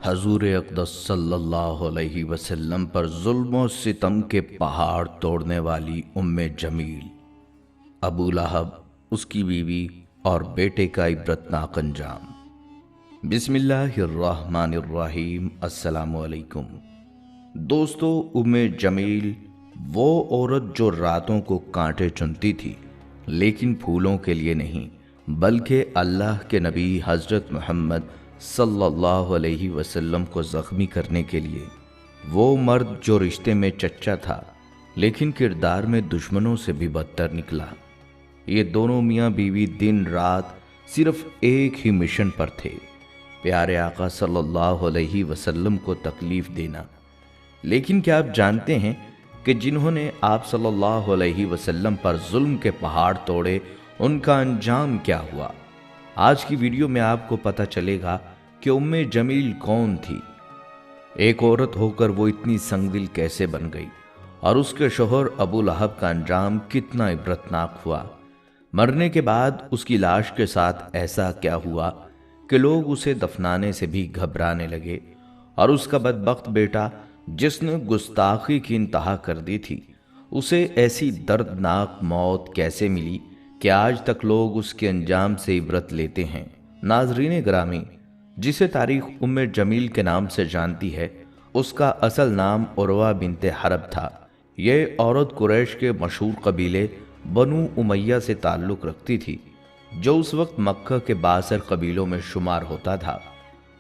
حضور اقدس صلی اللہ علیہ وسلم پر ظلم و ستم کے پہاڑ توڑنے والی جمیل، ابو لہب، اس کی بیوی اور بیٹے کا عبرتناک انجام۔ بسم اللہ الرحمن الرحیم۔ السلام علیکم دوستو، جمیل وہ عورت جو راتوں کو کانٹے چنتی تھی، لیکن پھولوں کے لیے نہیں بلکہ اللہ کے نبی حضرت محمد صلی اللہ علیہ وسلم کو زخمی کرنے کے لیے۔ وہ مرد جو رشتے میں چچا تھا لیکن کردار میں دشمنوں سے بھی بدتر نکلا۔ یہ دونوں میاں بیوی دن رات صرف ایک ہی مشن پر تھے، پیارے آقا صلی اللہ علیہ وسلم کو تکلیف دینا۔ لیکن کیا آپ جانتے ہیں کہ جنہوں نے آپ صلی اللہ علیہ وسلم پر ظلم کے پہاڑ توڑے، ان کا انجام کیا ہوا؟ آج کی ویڈیو میں آپ کو پتہ چلے گا کہ جمیل کون تھی، ایک عورت ہو کر وہ اتنی سنگ دل کیسے بن گئی، اور اس کے شوہر ابو لہب کا انجام کتنا عبرتناک ہوا۔ مرنے کے بعد اس کی لاش کے ساتھ ایسا کیا ہوا کہ لوگ اسے دفنانے سے بھی گھبرانے لگے، اور اس کا بدبخت بیٹا جس نے گستاخی کی انتہا کر دی تھی، اسے ایسی دردناک موت کیسے ملی کہ آج تک لوگ اس کے انجام سے عبرت لیتے ہیں۔ ناظرین گرامی، جسے تاریخ جمیل کے نام سے جانتی ہے، اس کا اصل نام عروہ بنت حرب تھا۔ یہ عورت قریش کے مشہور قبیلے بنو امیہ سے تعلق رکھتی تھی، جو اس وقت مکہ کے بااثر قبیلوں میں شمار ہوتا تھا۔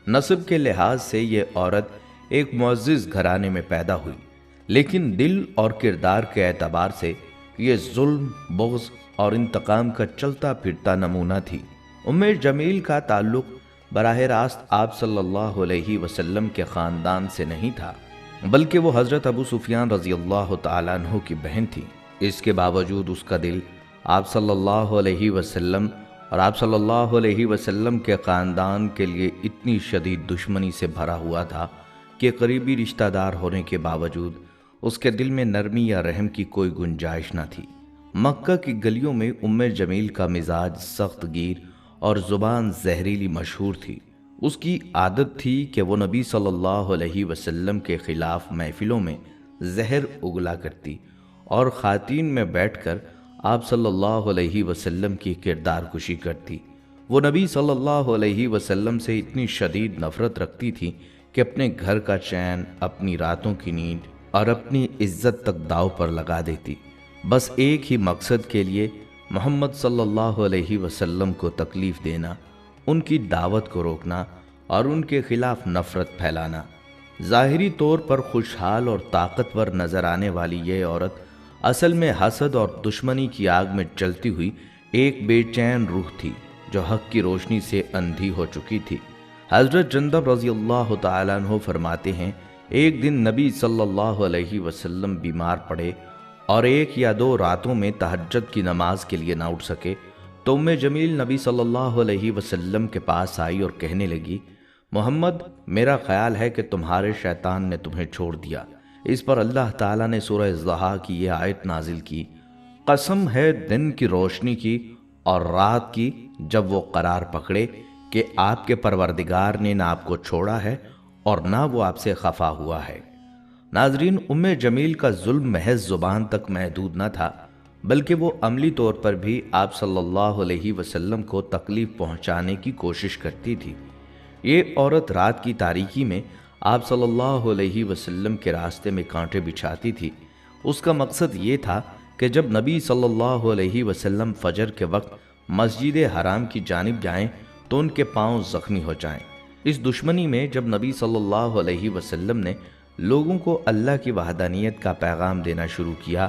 نسب کے لحاظ سے یہ عورت ایک معزز گھرانے میں پیدا ہوئی، لیکن دل اور کردار کے اعتبار سے یہ ظلم، بغض اور انتقام کا چلتا پھرتا نمونہ تھی۔ جمیل کا تعلق براہ راست آپ صلی اللہ علیہ وسلم کے خاندان سے نہیں تھا، بلکہ وہ حضرت ابو سفیان رضی اللہ تعالیٰ عنہ کی بہن تھی۔ اس کے باوجود اس کا دل آپ صلی اللہ علیہ وسلم اور آپ صلی اللہ علیہ وسلم کے خاندان کے لیے اتنی شدید دشمنی سے بھرا ہوا تھا کہ قریبی رشتہ دار ہونے کے باوجود اس کے دل میں نرمی یا رحم کی کوئی گنجائش نہ تھی۔ مکہ کی گلیوں میں جمیل کا مزاج سخت گیر اور زبان زہریلی مشہور تھی۔ اس کی عادت تھی کہ وہ نبی صلی اللہ علیہ وسلم کے خلاف محفلوں میں زہر اگلا کرتی اور خواتین میں بیٹھ کر آپ صلی اللہ علیہ وسلم کی کردار کشی کرتی۔ وہ نبی صلی اللہ علیہ وسلم سے اتنی شدید نفرت رکھتی تھی کہ اپنے گھر کا چین، اپنی راتوں کی نیند اور اپنی عزت تک داؤ پر لگا دیتی، بس ایک ہی مقصد کے لیے، محمد صلی اللہ علیہ وسلم کو تکلیف دینا، ان کی دعوت کو روکنا اور ان کے خلاف نفرت پھیلانا۔ ظاہری طور پر خوشحال اور طاقتور نظر آنے والی یہ عورت اصل میں حسد اور دشمنی کی آگ میں جلتی ہوئی ایک بے چین روح تھی، جو حق کی روشنی سے اندھی ہو چکی تھی۔ حضرت جندب رضی اللہ تعالیٰ عنہ فرماتے ہیں، ایک دن نبی صلی اللہ علیہ وسلم بیمار پڑے اور ایک یا دو راتوں میں تہجد کی نماز کے لیے نہ اٹھ سکے، تو جمیل نبی صلی اللہ علیہ وسلم کے پاس آئی اور کہنے لگی، محمد، میرا خیال ہے کہ تمہارے شیطان نے تمہیں چھوڑ دیا۔ اس پر اللہ تعالیٰ نے سورہ ضحیٰ کی یہ آیت نازل کی، قسم ہے دن کی روشنی کی اور رات کی جب وہ قرار پکڑے کہ آپ کے پروردگار نے نہ آپ کو چھوڑا ہے اور نہ وہ آپ سے خفا ہوا ہے۔ ناظرین، جمیل کا ظلم محض زبان تک محدود نہ تھا، بلکہ وہ عملی طور پر بھی آپ صلی اللہ علیہ وسلم کو تکلیف پہنچانے کی کوشش کرتی تھی۔ یہ عورت رات کی تاریکی میں آپ صلی اللہ علیہ وسلم کے راستے میں کانٹے بچھاتی تھی۔ اس کا مقصد یہ تھا کہ جب نبی صلی اللہ علیہ وسلم فجر کے وقت مسجد حرام کی جانب جائیں تو ان کے پاؤں زخمی ہو جائیں۔ اس دشمنی میں جب نبی صلی اللہ علیہ وسلم نے لوگوں کو اللہ کی وحدانیت کا پیغام دینا شروع کیا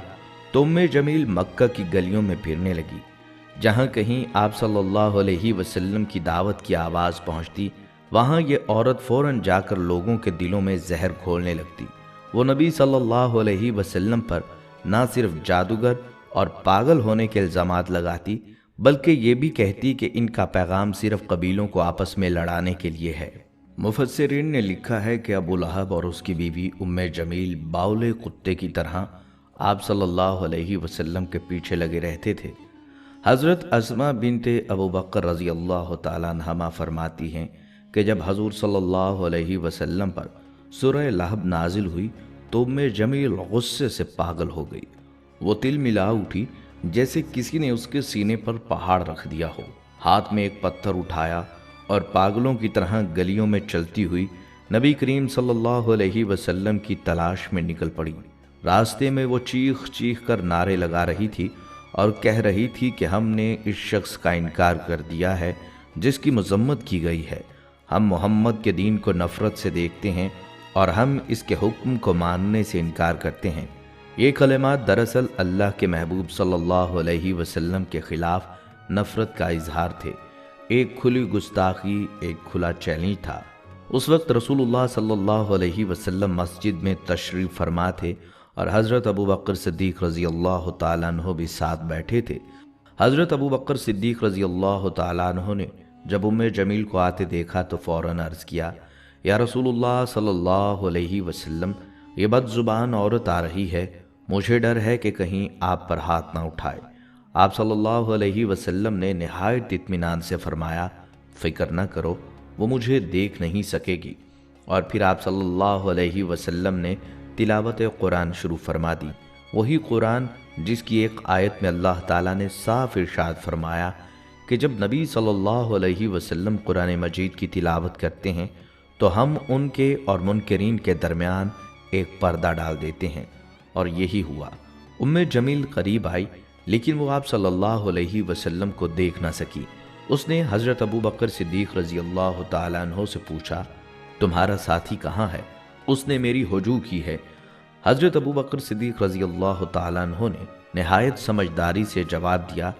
تو جمیل مکہ کی گلیوں میں پھرنے لگی۔ جہاں کہیں آپ صلی اللہ علیہ وسلم کی دعوت کی آواز پہنچتی، وہاں یہ عورت فوراً جا کر لوگوں کے دلوں میں زہر گھولنے لگتی۔ وہ نبی صلی اللہ علیہ وسلم پر نہ صرف جادوگر اور پاگل ہونے کے الزامات لگاتی، بلکہ یہ بھی کہتی کہ ان کا پیغام صرف قبیلوں کو آپس میں لڑانے کے لیے ہے۔ مفسرین نے لکھا ہے کہ ابو لہب اور اس کی بیوی جمیل باولے کتے کی طرح آپ صلی اللہ علیہ وسلم کے پیچھے لگے رہتے تھے۔ حضرت اسماء بنت ابو بکر رضی اللہ تعالیٰ عنہما فرماتی ہیں کہ جب حضور صلی اللہ علیہ وسلم پر سورہ لہب نازل ہوئی تو جمیل غصے سے پاگل ہو گئی۔ وہ تل ملا اٹھی جیسے کسی نے اس کے سینے پر پہاڑ رکھ دیا ہو۔ ہاتھ میں ایک پتھر اٹھایا اور پاگلوں کی طرح گلیوں میں چلتی ہوئی نبی کریم صلی اللہ علیہ وسلم کی تلاش میں نکل پڑی۔ راستے میں وہ چیخ چیخ کر نعرے لگا رہی تھی اور کہہ رہی تھی کہ ہم نے اس شخص کا انکار کر دیا ہے جس کی مذمت کی گئی ہے۔ ہم محمد کے دین کو نفرت سے دیکھتے ہیں اور ہم اس کے حکم کو ماننے سے انکار کرتے ہیں۔ یہ کلمات دراصل اللہ کے محبوب صلی اللہ علیہ وسلم کے خلاف نفرت کا اظہار تھے، ایک کھلی گستاخی، ایک کھلا چیلنج تھا۔ اس وقت رسول اللہ صلی اللہ علیہ وسلم مسجد میں تشریف فرما تھے اور حضرت ابو بکر صدیق رضی اللہ تعالیٰ عنہ بھی ساتھ بیٹھے تھے۔ حضرت ابو بکر صدیق رضی اللہ تعالیٰ عنہ نے جب جمیل کو آتے دیکھا تو فوراً عرض کیا، یا رسول اللہ صلی اللہ علیہ وسلم، یہ بد زبان عورت آ رہی ہے، مجھے ڈر ہے کہ کہیں آپ پر ہاتھ نہ اٹھائے۔ آپ صلی اللہ علیہ وسلم نے نہایت اطمینان سے فرمایا، فکر نہ کرو، وہ مجھے دیکھ نہیں سکے گی۔ اور پھر آپ صلی اللہ علیہ وسلم نے تلاوت قرآن شروع فرما دی، وہی قرآن جس کی ایک آیت میں اللہ تعالیٰ نے صاف ارشاد فرمایا کہ جب نبی صلی اللہ علیہ وسلم قرآن مجید کی تلاوت کرتے ہیں تو ہم ان کے اور منکرین کے درمیان ایک پردہ ڈال دیتے ہیں، اور یہی ہوا۔ جمیل قریب آئی لیکن وہ آپ صلی اللہ علیہ وسلم کو دیکھ نہ سکی۔ اس نے حضرت ابو بکر صدیق رضی اللہ تعالیٰ عنہ سے پوچھا، تمہارا ساتھی کہاں ہے؟ اس نے میری ہجوم کی ہے۔ حضرت ابو بکر صدیق رضی اللہ تعالیٰ عنہ نے نہایت سمجھداری سے جواب دیا،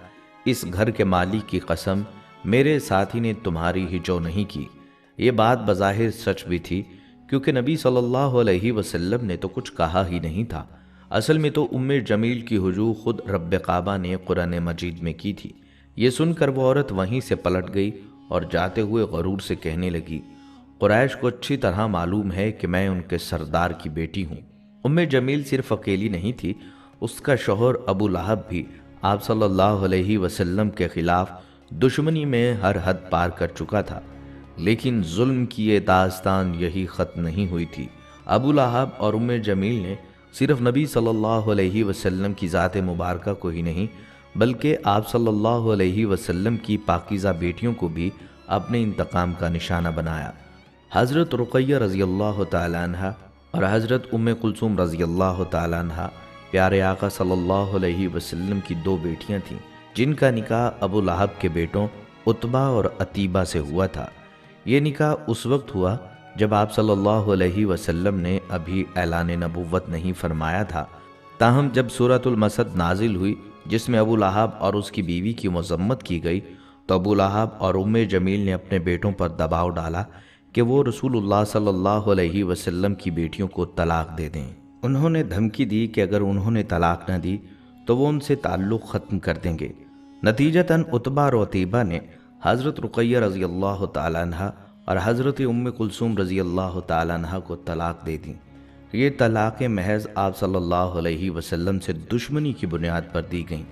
اس گھر کے مالک کی قسم، میرے ساتھی نے تمہاری ہجو نہیں کی۔ یہ بات بظاہر سچ بھی تھی کیونکہ نبی صلی اللہ علیہ وسلم نے تو کچھ کہا ہی نہیں تھا۔ اصل میں تو جمیل کی ہجو خود رب کعبہ نے قرآن مجید میں کی تھی۔ یہ سن کر وہ عورت وہیں سے پلٹ گئی اور جاتے ہوئے غرور سے کہنے لگی، قریش کو اچھی طرح معلوم ہے کہ میں ان کے سردار کی بیٹی ہوں۔ جمیل صرف اکیلی نہیں تھی، اس کا شوہر ابو لہب بھی آپ صلی اللہ علیہ وسلم کے خلاف دشمنی میں ہر حد پار کر چکا تھا۔ لیکن ظلم کی یہ داستان یہی ختم نہیں ہوئی تھی۔ ابو لہب اور جمیل نے صرف نبی صلی اللہ علیہ وسلم کی ذات مبارکہ کو ہی نہیں بلکہ آپ صلی اللہ علیہ وسلم کی پاکیزہ بیٹیوں کو بھی اپنے انتقام کا نشانہ بنایا۔ حضرت رقیہ رضی اللہ تعالیٰ عنہ اور حضرت کلثوم رضی اللہ تعالیٰ عنہ پیارے آقا صلی اللہ علیہ وسلم کی دو بیٹیاں تھیں جن کا نکاح ابو لہب کے بیٹوں عتبہ اور عتیبہ سے ہوا تھا۔ یہ نکاح اس وقت ہوا جب آپ صلی اللہ علیہ وسلم نے ابھی اعلان نبوت نہیں فرمایا تھا، تاہم جب سورۃ المسد نازل ہوئی جس میں ابو لہب اور اس کی بیوی کی مذمت کی گئی تو ابو لہب اور جمیل نے اپنے بیٹوں پر دباؤ ڈالا کہ وہ رسول اللہ صلی اللہ علیہ وسلم کی بیٹیوں کو طلاق دے دیں۔ انہوں نے دھمکی دی کہ اگر انہوں نے طلاق نہ دی تو وہ ان سے تعلق ختم کر دیں گے۔ نتیجتاً عتبہ اور عتیبہ نے حضرت رقیہ رضی اللہ تعالیٰ عنہ اور حضرت کلثوم رضی اللہ تعالیٰ عنہ کو طلاق دے دیں۔ یہ طلاق محض آپ صلی اللہ علیہ وسلم سے دشمنی کی بنیاد پر دی گئیں،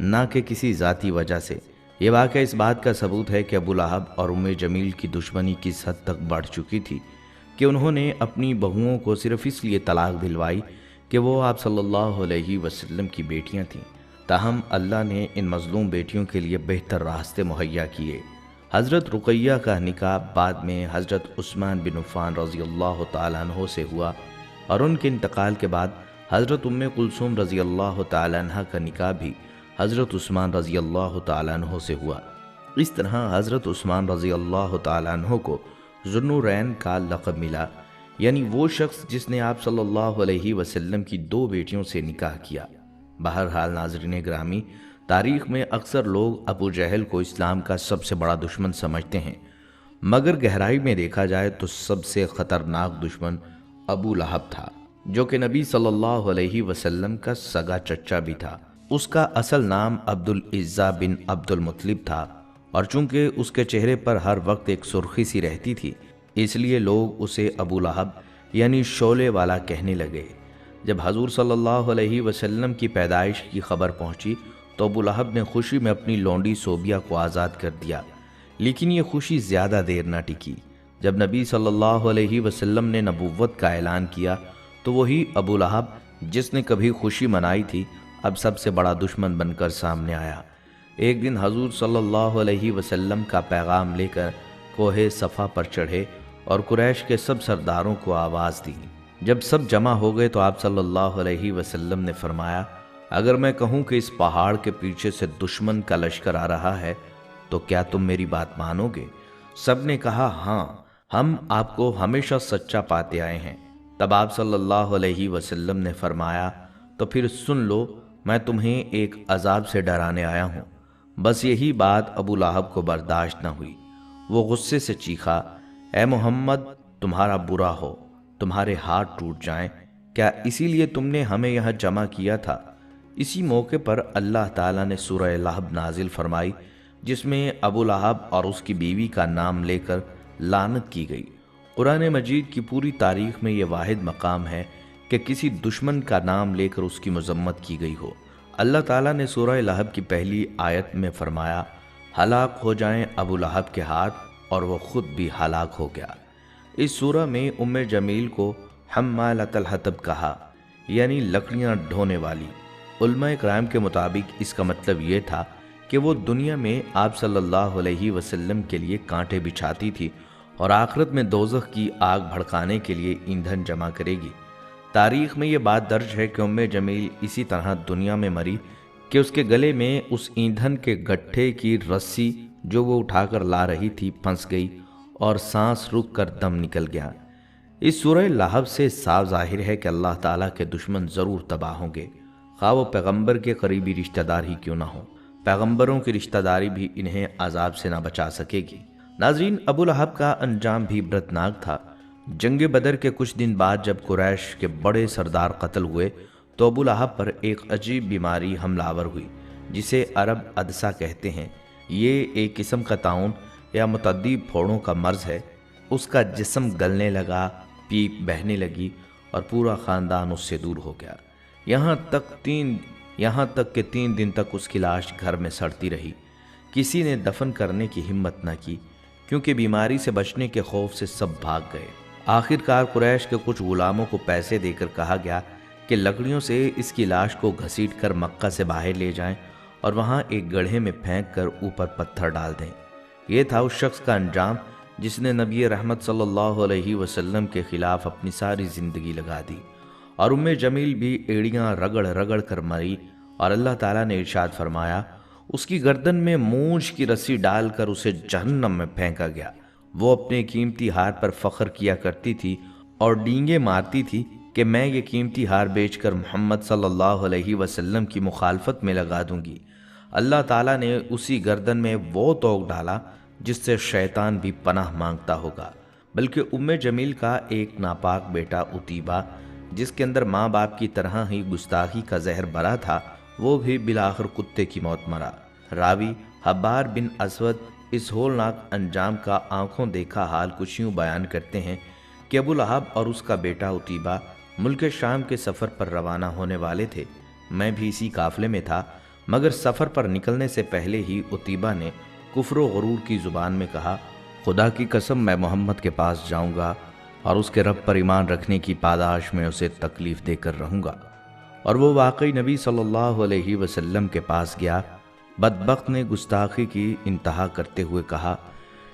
نہ کہ کسی ذاتی وجہ سے۔ یہ واقعہ اس بات کا ثبوت ہے کہ ابو لہب اور جمیل کی دشمنی کس حد تک بڑھ چکی تھی کہ انہوں نے اپنی بہوؤں کو صرف اس لیے طلاق دلوائی کہ وہ آپ صلی اللہ علیہ وسلم کی بیٹیاں تھیں۔ تاہم اللہ نے ان مظلوم بیٹیوں کے لیے بہتر راستے مہیا کیے۔ حضرت رقیہ کا نکاح بعد میں حضرت عثمان بن عفان رضی اللہ تعالیٰ عنہ سے ہوا اور ان کے انتقال کے بعد حضرت کلثوم رضی اللہ تعالیٰ عنہ کا نکاح بھی حضرت عثمان رضی اللہ تعالیٰ عنہ سے ہوا۔ اس طرح حضرت عثمان رضی اللہ تعالیٰ عنہ کو ذوالنورین کا لقب ملا، یعنی وہ شخص جس نے آپ صلی اللہ علیہ وسلم کی دو بیٹیوں سے نکاح کیا۔ بہرحال ناظرین گرامی، تاریخ میں اکثر لوگ ابو جہل کو اسلام کا سب سے بڑا دشمن سمجھتے ہیں، مگر گہرائی میں دیکھا جائے تو سب سے خطرناک دشمن ابو لہب تھا، جو کہ نبی صلی اللہ علیہ وسلم کا سگا چچا بھی تھا۔ اس کا اصل نام عبد العزہ بن عبد المطلب تھا، اور چونکہ اس کے چہرے پر ہر وقت ایک سرخی سی رہتی تھی اس لیے لوگ اسے ابو لہب یعنی شعلے والا کہنے لگے۔ جب حضور صلی اللہ علیہ وسلم کی پیدائش کی خبر پہنچی تو ابو لہب نے خوشی میں اپنی لونڈی صوبیہ کو آزاد کر دیا، لیکن یہ خوشی زیادہ دیر نہ ٹکی۔ جب نبی صلی اللہ علیہ وسلم نے نبوت کا اعلان کیا تو وہی ابو لہب جس نے کبھی خوشی منائی تھی اب سب سے بڑا دشمن بن کر سامنے آیا۔ ایک دن حضور صلی اللہ علیہ وسلم کا پیغام لے کر کوہ صفا پر چڑھے اور قریش کے سب سرداروں کو آواز دی۔ جب سب جمع ہو گئے تو آپ صلی اللہ علیہ وسلم نے فرمایا، اگر میں کہوں کہ اس پہاڑ کے پیچھے سے دشمن کا لشکر آ رہا ہے تو کیا تم میری بات مانو گے؟ سب نے کہا ہاں، ہم آپ کو ہمیشہ سچا پاتے آئے ہیں۔ تب آپ صلی اللہ علیہ وسلم نے فرمایا، تو پھر سن لو، میں تمہیں ایک عذاب سے ڈرانے آیا ہوں۔ بس یہی بات ابو لہب کو برداشت نہ ہوئی۔ وہ غصے سے چیخا، اے محمد، تمہارا برا ہو، تمہارے ہاتھ ٹوٹ جائیں، کیا اسی لیے تم نے ہمیں یہاں جمع کیا تھا؟ اسی موقع پر اللہ تعالیٰ نے سورہ لہب نازل فرمائی، جس میں ابو لہب اور اس کی بیوی کا نام لے کر لعنت کی گئی۔ قرآن مجید کی پوری تاریخ میں یہ واحد مقام ہے کہ کسی دشمن کا نام لے کر اس کی مذمت کی گئی ہو۔ اللہ تعالیٰ نے سورہ لہب کی پہلی آیت میں فرمایا، ہلاک ہو جائیں ابو لہب کے ہاتھ، اور وہ خود بھی ہلاک ہو گیا۔ اس سورہ میں ام جمیل کو حمالۃ الحطب کہا، یعنی لکڑیاں ڈھونے والی۔ علماء کرام کے مطابق اس کا مطلب یہ تھا کہ وہ دنیا میں آپ صلی اللہ علیہ وسلم کے لیے کانٹے بچھاتی تھی اور آخرت میں دوزخ کی آگ بھڑکانے کے لیے ایندھن جمع کرے گی۔ تاریخ میں یہ بات درج ہے کہ ام جمیل اسی طرح دنیا میں مری کہ اس کے گلے میں اس ایندھن کے گٹھے کی رسی جو وہ اٹھا کر لا رہی تھی پھنس گئی اور سانس رک کر دم نکل گیا۔ اس سورہ لہب سے صاف ظاہر ہے کہ اللہ تعالیٰ کے دشمن ضرور تباہ ہوں گے، خواہ وہ پیغمبر کے قریبی رشتہ دار ہی کیوں نہ ہوں۔ پیغمبروں کی رشتہ داری بھی انہیں عذاب سے نہ بچا سکے گی۔ ناظرین، ابو لہب کا انجام بھی عبرتناک تھا۔ جنگ بدر کے کچھ دن بعد جب قریش کے بڑے سردار قتل ہوئے تو ابو لہب پر ایک عجیب بیماری حملہ آور ہوئی جسے عرب عدسہ کہتے ہیں۔ یہ ایک قسم کا طاعون یا متعدی پھوڑوں کا مرض ہے۔ اس کا جسم گلنے لگا، پیپ بہنے لگی اور پورا خاندان اس سے دور ہو گیا، یہاں تک کہ 3 دن تک اس کی لاش گھر میں سڑتی رہی۔ کسی نے دفن کرنے کی ہمت نہ کی کیونکہ بیماری سے بچنے کے خوف سے سب بھاگ گئے۔ آخر کار قریش کے کچھ غلاموں کو پیسے دے کر کہا گیا کہ لکڑیوں سے اس کی لاش کو گھسیٹ کر مکہ سے باہر لے جائیں اور وہاں ایک گڑھے میں پھینک کر اوپر پتھر ڈال دیں۔ یہ تھا اس شخص کا انجام جس نے نبی رحمت صلی اللہ علیہ وسلم کے خلاف اپنی ساری زندگی لگا دی، اور ام جمیل بھی ایڑیاں رگڑ رگڑ کر مری، اور اللہ تعالیٰ نے ارشاد فرمایا، اس کی گردن میں مونچھ کی رسی ڈال کر اسے جہنم میں پھینکا گیا۔ وہ اپنے قیمتی ہار پر فخر کیا کرتی تھی اور ڈینگے مارتی تھی کہ میں یہ قیمتی ہار بیچ کر محمد صلی اللہ علیہ وسلم کی مخالفت میں لگا دوں گی۔ اللہ تعالیٰ نے اسی گردن میں وہ توق ڈالا جس سے شیطان بھی پناہ مانگتا ہوگا۔ بلکہ ام جمیل کا ایک ناپاک بیٹا عتیبہ، جس کے اندر ماں باپ کی طرح ہی گستاخی کا زہر بھرا تھا، وہ بھی بالآخر کتے کی موت مرا۔ راوی حبار بن اسود اس ہولناک انجام کا آنکھوں دیکھا حال کچھ یوں بیان کرتے ہیں کہ ابو لہب اور اس کا بیٹا عتیبہ ملک شام کے سفر پر روانہ ہونے والے تھے۔ میں بھی اسی قافلے میں تھا، مگر سفر پر نکلنے سے پہلے ہی عتیبہ نے کفر و غرور کی زبان میں کہا، خدا کی قسم میں محمد کے پاس جاؤں گا اور اس کے رب پر ایمان رکھنے کی پاداش میں اسے تکلیف دے کر رہوں گا۔ اور وہ واقعی نبی صلی اللہ علیہ وسلم کے پاس گیا۔ بدبخت نے گستاخی کی انتہا کرتے ہوئے کہا،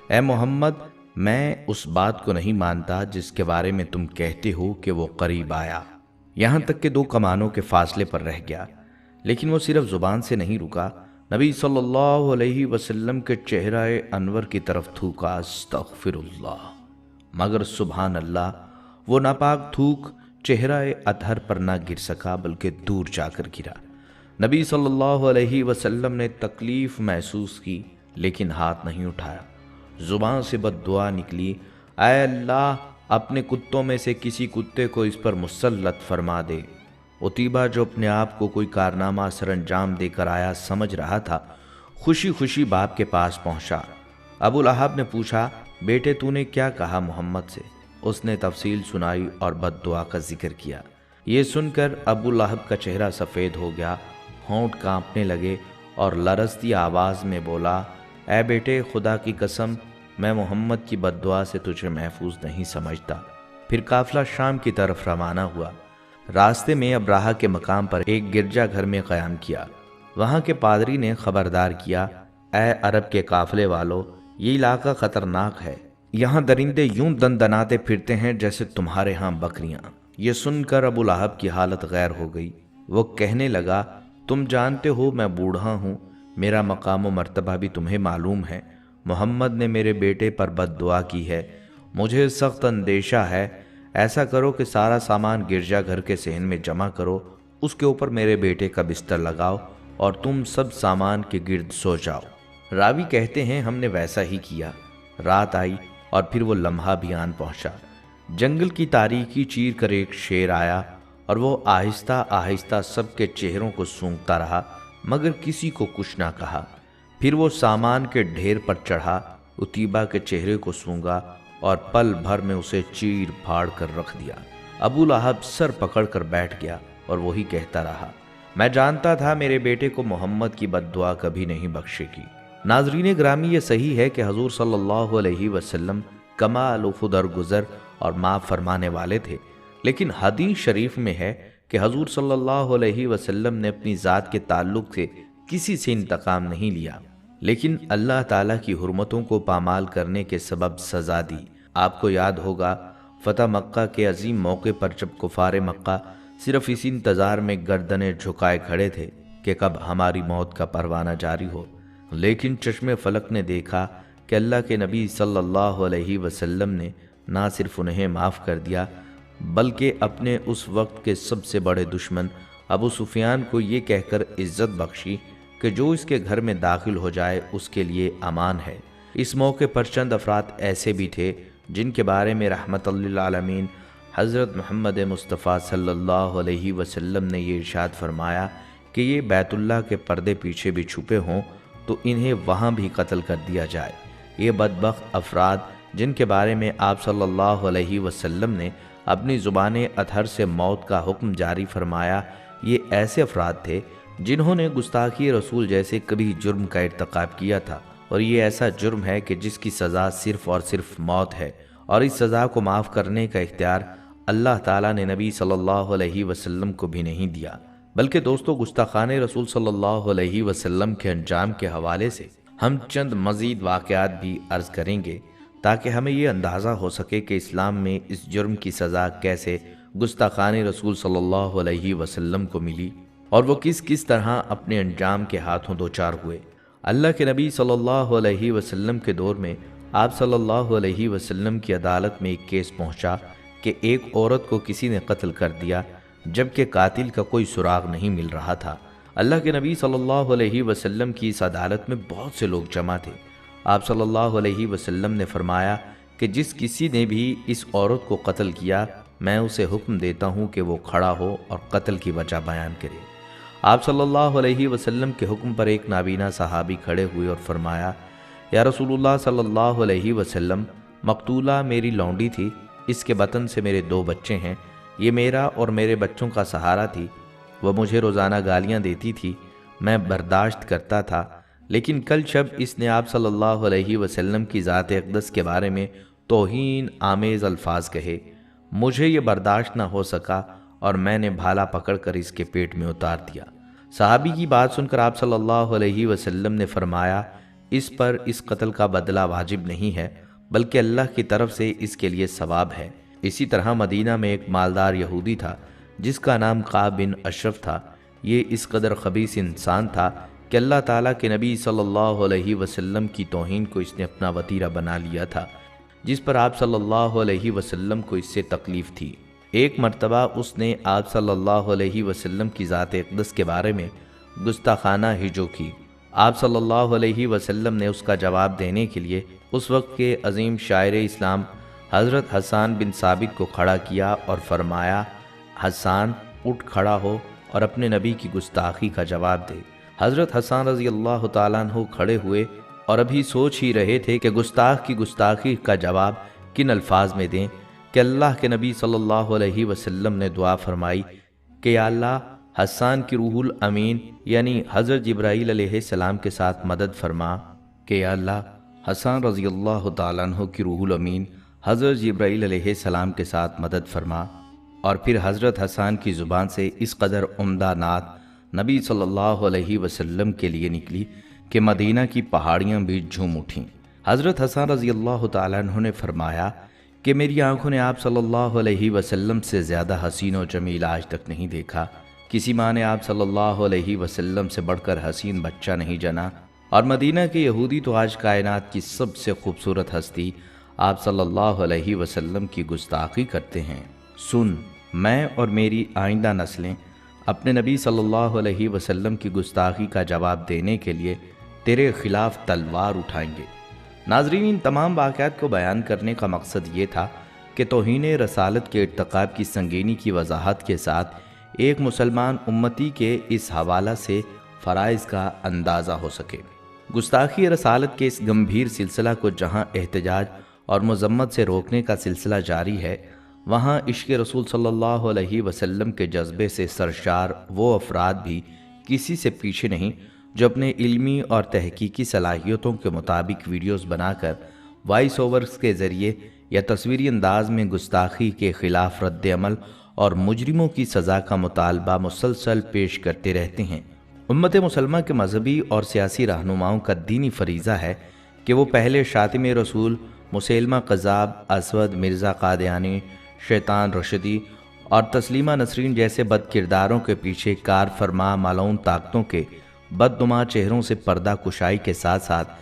اے محمد، میں اس بات کو نہیں مانتا جس کے بارے میں تم کہتے ہو کہ وہ قریب آیا۔ یہاں تک کہ 2 کمانوں کے فاصلے پر رہ گیا، لیکن وہ صرف زبان سے نہیں رکا، نبی صلی اللہ علیہ وسلم کے چہرہ انور کی طرف تھوکا، استغفر اللہ، مگر سبحان اللہ، وہ ناپاک تھوک چہرہ اطہر پر نہ گر سکا بلکہ دور جا کر گرا۔ نبی صلی اللہ علیہ وسلم نے تکلیف محسوس کی لیکن ہاتھ نہیں اٹھایا۔ زبان سے بد دعا نکلی، اے اللہ، اپنے کتوں میں سے کسی کتے کو اس پر مسلط فرما دے۔ عتیبہ جو اپنے آپ کو کوئی کارنامہ سر انجام دے کر آیا سمجھ رہا تھا، خوشی خوشی باپ کے پاس پہنچا۔ ابو لہب نے پوچھا، بیٹے تو نے کیا کہا محمد سے؟ اس نے تفصیل سنائی اور بد دعا کا ذکر کیا۔ یہ سن کر ابو لہب کا چہرہ سفید ہو گیا، ہونٹ کانپنے لگے اور لرزتی آواز میں بولا، اے بیٹے، خدا کی قسم میں محمد کی بد دعا سے تجھے محفوظ نہیں سمجھتا۔ پھر قافلہ شام کی طرف روانہ ہوا۔ راستے میں ابراہہ کے مقام پر ایک گرجا گھر میں قیام کیا۔ وہاں کے پادری نے خبردار کیا، اے عرب کے قافلے والو، یہ علاقہ خطرناک ہے، یہاں درندے یوں دندناتے پھرتے ہیں جیسے تمہارے ہاں بکریاں۔ یہ سن کر ابو لہب کی حالت غیر ہو گئی۔ وہ کہنے لگا، تم جانتے ہو میں بوڑھا ہوں، میرا مقام و مرتبہ بھی تمہیں معلوم ہے، محمد نے میرے بیٹے پر بد دعا کی ہے، مجھے سخت اندیشہ ہے، ایسا کرو کہ سارا سامان گرجا گھر کے صحن میں جمع کرو، اس کے اوپر میرے بیٹے کا بستر لگاؤ اور تم سب سامان کے گرد سو جاؤ۔ راوی کہتے ہیں ہم نے ویسا ہی کیا۔ رات آئی اور پھر وہ لمحہ بھی آن پہنچا۔ جنگل کی تاریکی چیر کر ایک شیر آیا اور وہ آہستہ آہستہ سب کے چہروں کو سونگتا رہا مگر کسی کو کچھ نہ کہا۔ پھر وہ سامان کے ڈھیر پر چڑھا، اتیبہ کے چہرے کو سونگا اور پل بھر میں اسے چیر پھاڑ کر رکھ دیا۔ ابو لہب سر پکڑ کر بیٹھ گیا اور وہی کہتا رہا، میں جانتا تھا میرے بیٹے کو محمد کی بد دعا کبھی نہیں بخشے گی۔ ناظرین گرامی، یہ صحیح ہے کہ حضور صلی اللہ علیہ وسلم کمال و درگزر اور معاف فرمانے والے تھے، لیکن حدیث شریف میں ہے کہ حضور صلی اللہ علیہ وسلم نے اپنی ذات کے تعلق سے کسی سے انتقام نہیں لیا، لیکن اللہ تعالیٰ کی حرمتوں کو پامال کرنے کے سبب سزا دی۔ آپ کو یاد ہوگا فتح مکہ کے عظیم موقع پر جب کفار مکہ صرف اسی انتظار میں گردنیں جھکائے کھڑے تھے کہ کب ہماری موت کا پروانہ جاری ہو، لیکن چشم فلک نے دیکھا کہ اللہ کے نبی صلی اللہ علیہ وسلم نے نہ صرف انہیں معاف کر دیا بلکہ اپنے اس وقت کے سب سے بڑے دشمن ابو سفیان کو یہ کہہ کر عزت بخشی کہ جو اس کے گھر میں داخل ہو جائے اس کے لیے امان ہے۔ اس موقع پر چند افراد ایسے بھی تھے جن کے بارے میں رحمت للعالمین حضرت محمد مصطفیٰ صلی اللہ علیہ وسلم نے یہ ارشاد فرمایا کہ یہ بیت اللہ کے پردے پیچھے بھی چھپے ہوں تو انہیں وہاں بھی قتل کر دیا جائے۔ یہ بدبخت افراد جن کے بارے میں آپ صلی اللہ علیہ وسلم نے اپنی زبان اطہر سے موت کا حکم جاری فرمایا، یہ ایسے افراد تھے جنہوں نے گستاخی رسول جیسے کبھی جرم کا ارتکاب کیا تھا، اور یہ ایسا جرم ہے کہ جس کی سزا صرف اور صرف موت ہے، اور اس سزا کو معاف کرنے کا اختیار اللہ تعالیٰ نے نبی صلی اللہ علیہ وسلم کو بھی نہیں دیا۔ بلکہ دوستو، گستاخان رسول صلی اللہ علیہ وسلم کے انجام کے حوالے سے ہم چند مزید واقعات بھی عرض کریں گے تاکہ ہمیں یہ اندازہ ہو سکے کہ اسلام میں اس جرم کی سزا کیسے گستاخان رسول صلی اللہ علیہ وسلم کو ملی اور وہ کس کس طرح اپنے انجام کے ہاتھوں دوچار ہوئے۔ اللہ کے نبی صلی اللہ علیہ وسلم کے دور میں آپ صلی اللہ علیہ وسلم کی عدالت میں ایک کیس پہنچا کہ ایک عورت کو کسی نے قتل کر دیا جبکہ قاتل کا کوئی سراغ نہیں مل رہا تھا۔ اللہ کے نبی صلی اللہ علیہ وسلم کی اس عدالت میں بہت سے لوگ جمع تھے۔ آپ صلی اللہ علیہ وسلم نے فرمایا کہ جس کسی نے بھی اس عورت کو قتل کیا میں اسے حکم دیتا ہوں کہ وہ کھڑا ہو اور قتل کی وجہ بیان کرے۔ آپ صلی اللہ علیہ وسلم کے حکم پر ایک نابینا صحابی کھڑے ہوئے اور فرمایا، یا رسول اللہ صلی اللہ علیہ وسلم، مقتولہ میری لونڈی تھی، اس کے بطن سے میرے 2 بچے ہیں، یہ میرا اور میرے بچوں کا سہارا تھی، وہ مجھے روزانہ گالیاں دیتی تھی، میں برداشت کرتا تھا، لیکن کل شب اس نے آپ صلی اللہ علیہ وسلم کی ذات اقدس کے بارے میں توہین آمیز الفاظ کہے، مجھے یہ برداشت نہ ہو سکا اور میں نے بھالا پکڑ کر اس کے پیٹ میں اتار دیا۔ صحابی کی بات سن کر آپ صلی اللہ علیہ وسلم نے فرمایا، اس پر اس قتل کا بدلہ واجب نہیں ہے بلکہ اللہ کی طرف سے اس کے لیے ثواب ہے۔ اسی طرح مدینہ میں ایک مالدار یہودی تھا جس کا نام قعب بن اشرف تھا۔ یہ اس قدر خبیث انسان تھا کہ اللہ تعالیٰ کے نبی صلی اللہ علیہ وسلم کی توہین کو اس نے اپنا وتیرہ بنا لیا تھا، جس پر آپ صلی اللہ علیہ وسلم کو اس سے تکلیف تھی۔ ایک مرتبہ اس نے آپ صلی اللہ علیہ وسلم کی ذات اقدس کے بارے میں گستاخانہ ہجو کی۔ آپ صلی اللہ علیہ وسلم نے اس کا جواب دینے کے لیے اس وقت کے عظیم شاعر اسلام حضرت حسان بن ثابت کو کھڑا کیا اور فرمایا، حسان اٹھ کھڑا ہو اور اپنے نبی کی گستاخی کا جواب دے۔ حضرت حسان رضی اللہ تعالیٰ عنہ کھڑے ہوئے اور ابھی سوچ ہی رہے تھے کہ گستاخ کی گستاخی کا جواب کن الفاظ میں دیں کہ اللہ کے نبی صلی اللہ علیہ وسلم نے دعا فرمائی کہ یا اللہ، حسان کی روح الامین یعنی حضرت جبرائیل علیہ السلام کے ساتھ مدد فرما کہ یا اللہ حسان رضی اللہ تعالیٰ عنہ کی روح الامین حضرت جبرائیل علیہ السلام کے ساتھ مدد فرما، اور پھر حضرت حسان کی زبان سے اس قدر عمدہ نعت نبی صلی اللہ علیہ وسلم کے لیے نکلی کہ مدینہ کی پہاڑیاں بھی جھوم اٹھیں۔ حضرت حسان رضی اللہ تعالیٰ عنہ نے فرمایا کہ میری آنکھوں نے آپ صلی اللہ علیہ وسلم سے زیادہ حسین و جمیل آج تک نہیں دیکھا، کسی ماں نے آپ صلی اللہ علیہ وسلم سے بڑھ کر حسین بچہ نہیں جنا، اور مدینہ کے یہودی تو آج کائنات کی سب سے خوبصورت ہستی آپ صلی اللہ علیہ وسلم کی گستاخی کرتے ہیں۔ سن، میں اور میری آئندہ نسلیں اپنے نبی صلی اللہ علیہ وسلم کی گستاخی کا جواب دینے کے لیے تیرے خلاف تلوار اٹھائیں گے۔ ناظرین، ان تمام واقعات کو بیان کرنے کا مقصد یہ تھا کہ توہین رسالت کے ارتکاب کی سنگینی کی وضاحت کے ساتھ ایک مسلمان امتی کے اس حوالہ سے فرائض کا اندازہ ہو سکے۔ گستاخی رسالت کے اس گمبھیر سلسلہ کو جہاں احتجاج اور مذمت سے روکنے کا سلسلہ جاری ہے، وہاں عشق رسول صلی اللہ علیہ وسلم کے جذبے سے سرشار وہ افراد بھی کسی سے پیچھے نہیں جو اپنے علمی اور تحقیقی صلاحیتوں کے مطابق ویڈیوز بنا کر وائس اوورز کے ذریعے یا تصویری انداز میں گستاخی کے خلاف رد عمل اور مجرموں کی سزا کا مطالبہ مسلسل پیش کرتے رہتے ہیں۔ امت مسلمہ کے مذہبی اور سیاسی رہنماؤں کا دینی فریضہ ہے کہ وہ پہلے شاتم رسول مسیلمہ قذاب، اسود مرزا قادیانی، شیطان رشدی اور تسلیمہ نسرین جیسے بد کرداروں کے پیچھے کار فرما مالون طاقتوں کے بدنما چہروں سے پردہ کشائی کے ساتھ ساتھ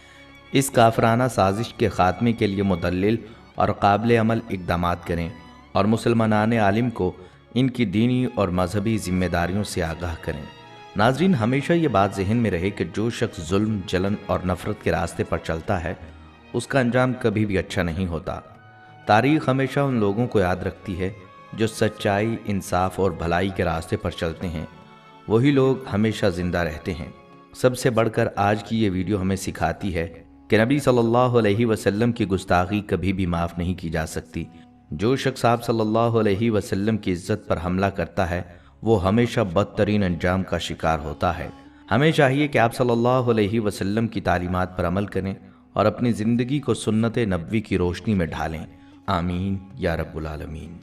اس کافرانہ سازش کے خاتمے کے لیے مدلل اور قابل عمل اقدامات کریں، اور مسلمانان عالم کو ان کی دینی اور مذہبی ذمہ داریوں سے آگاہ کریں۔ ناظرین، ہمیشہ یہ بات ذہن میں رہے کہ جو شخص ظلم، جلن اور نفرت کے راستے پر چلتا ہے اس کا انجام کبھی بھی اچھا نہیں ہوتا۔ تاریخ ہمیشہ ان لوگوں کو یاد رکھتی ہے جو سچائی، انصاف اور بھلائی کے راستے پر چلتے ہیں، وہی لوگ ہمیشہ زندہ رہتے ہیں۔ سب سے بڑھ کر آج کی یہ ویڈیو ہمیں سکھاتی ہے کہ نبی صلی اللہ علیہ وسلم کی گستاخی کبھی بھی معاف نہیں کی جا سکتی۔ جو شخص آپ صلی اللہ علیہ وسلم کی عزت پر حملہ کرتا ہے وہ ہمیشہ بدترین انجام کا شکار ہوتا ہے۔ ہمیں چاہیے کہ آپ صلی اللہ علیہ وسلم کی تعلیمات پر عمل کریں اور اپنی زندگی کو سنت نبوی کی روشنی میں ڈھالیں۔ آمین یا رب العالمین۔